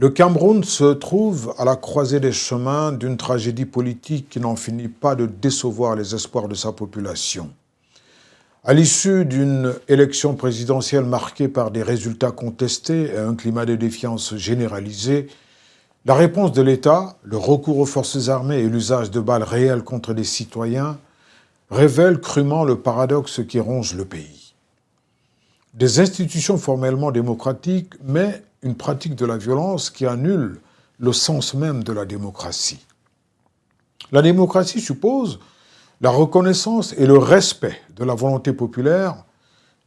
Le Cameroun se trouve à la croisée des chemins d'une tragédie politique qui n'en finit pas de décevoir les espoirs de sa population. À l'issue d'une élection présidentielle marquée par des résultats contestés et un climat de défiance généralisé, la réponse de l'État, le recours aux forces armées et l'usage de balles réelles contre des citoyens révèlent crûment le paradoxe qui ronge le pays. Des institutions formellement démocratiques, mais une pratique de la violence qui annule le sens même de la démocratie. La démocratie suppose la reconnaissance et le respect de la volonté populaire,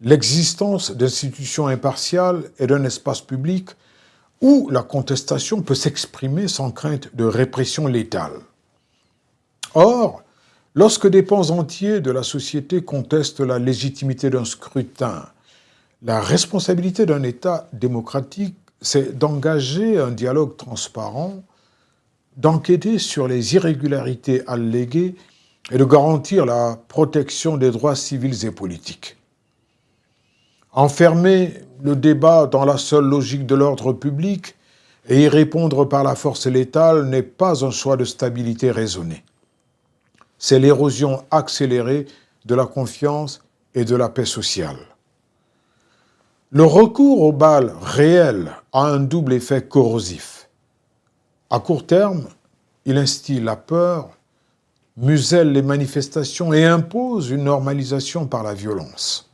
l'existence d'institutions impartiales et d'un espace public où la contestation peut s'exprimer sans crainte de répression létale. Or, lorsque des pans entiers de la société contestent la légitimité d'un scrutin, la responsabilité d'un État démocratique, c'est d'engager un dialogue transparent, d'enquêter sur les irrégularités alléguées et de garantir la protection des droits civils et politiques. Enfermer le débat dans la seule logique de l'ordre public et y répondre par la force létale n'est pas un choix de stabilité raisonné. C'est l'érosion accélérée de la confiance et de la paix sociale. Le recours aux balles réelles a un double effet corrosif. À court terme, il instille la peur, muselle les manifestations et impose une normalisation par la violence.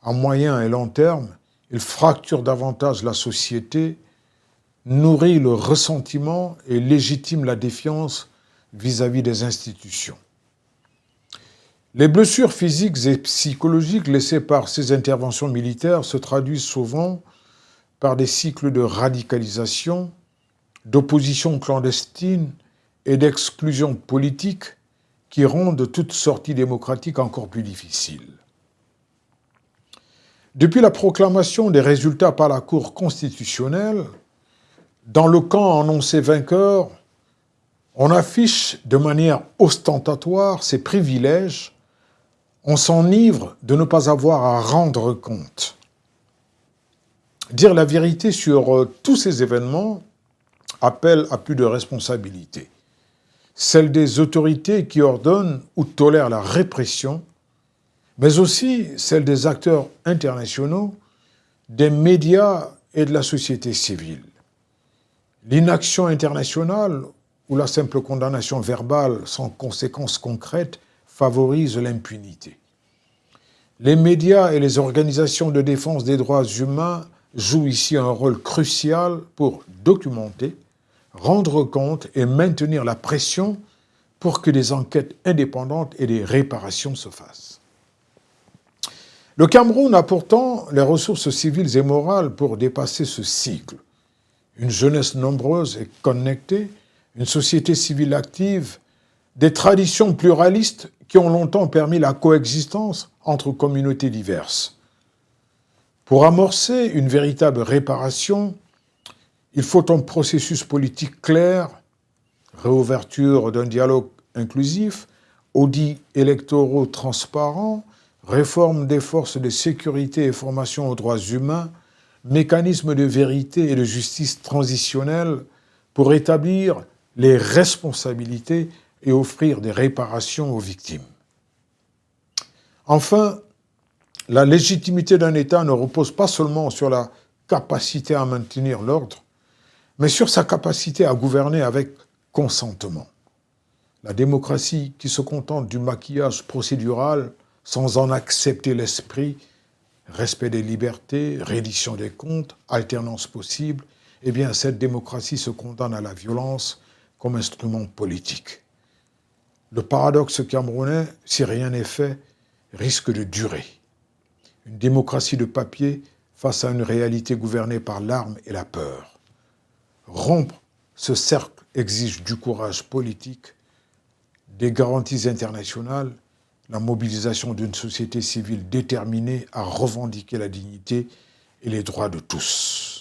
À moyen et long terme, il fracture davantage la société, nourrit le ressentiment et légitime la défiance vis-à-vis des institutions. Les blessures physiques et psychologiques laissées par ces interventions militaires se traduisent souvent par des cycles de radicalisation, d'opposition clandestine et d'exclusion politique qui rendent toute sortie démocratique encore plus difficile. Depuis la proclamation des résultats par la Cour constitutionnelle, dans le camp annoncé vainqueur, on affiche de manière ostentatoire ses privilèges. On s'enivre de ne pas avoir à rendre compte. Dire la vérité sur tous ces événements appelle à plus de responsabilité. Celle des autorités qui ordonnent ou tolèrent la répression, mais aussi celle des acteurs internationaux, des médias et de la société civile. L'inaction internationale ou la simple condamnation verbale sans conséquences concrètes favorise l'impunité. Les médias et les organisations de défense des droits humains jouent ici un rôle crucial pour documenter, rendre compte et maintenir la pression pour que des enquêtes indépendantes et des réparations se fassent. Le Cameroun a pourtant les ressources civiles et morales pour dépasser ce cycle. Une jeunesse nombreuse et connectée, une société civile active, des traditions pluralistes qui ont longtemps permis la coexistence entre communautés diverses. Pour amorcer une véritable réparation, il faut un processus politique clair, réouverture d'un dialogue inclusif, audits électoraux transparents, réforme des forces de sécurité et formation aux droits humains, mécanismes de vérité et de justice transitionnelle pour établir les responsabilités et offrir des réparations aux victimes. Enfin, la légitimité d'un État ne repose pas seulement sur la capacité à maintenir l'ordre, mais sur sa capacité à gouverner avec consentement. La démocratie qui se contente du maquillage procédural sans en accepter l'esprit, respect des libertés, reddition des comptes, alternance possible, eh bien cette démocratie se condamne à la violence comme instrument politique. Le paradoxe camerounais, si rien n'est fait, risque de durer. Une démocratie de papier face à une réalité gouvernée par l'arme et la peur. Rompre ce cercle exige du courage politique, des garanties internationales, la mobilisation d'une société civile déterminée à revendiquer la dignité et les droits de tous.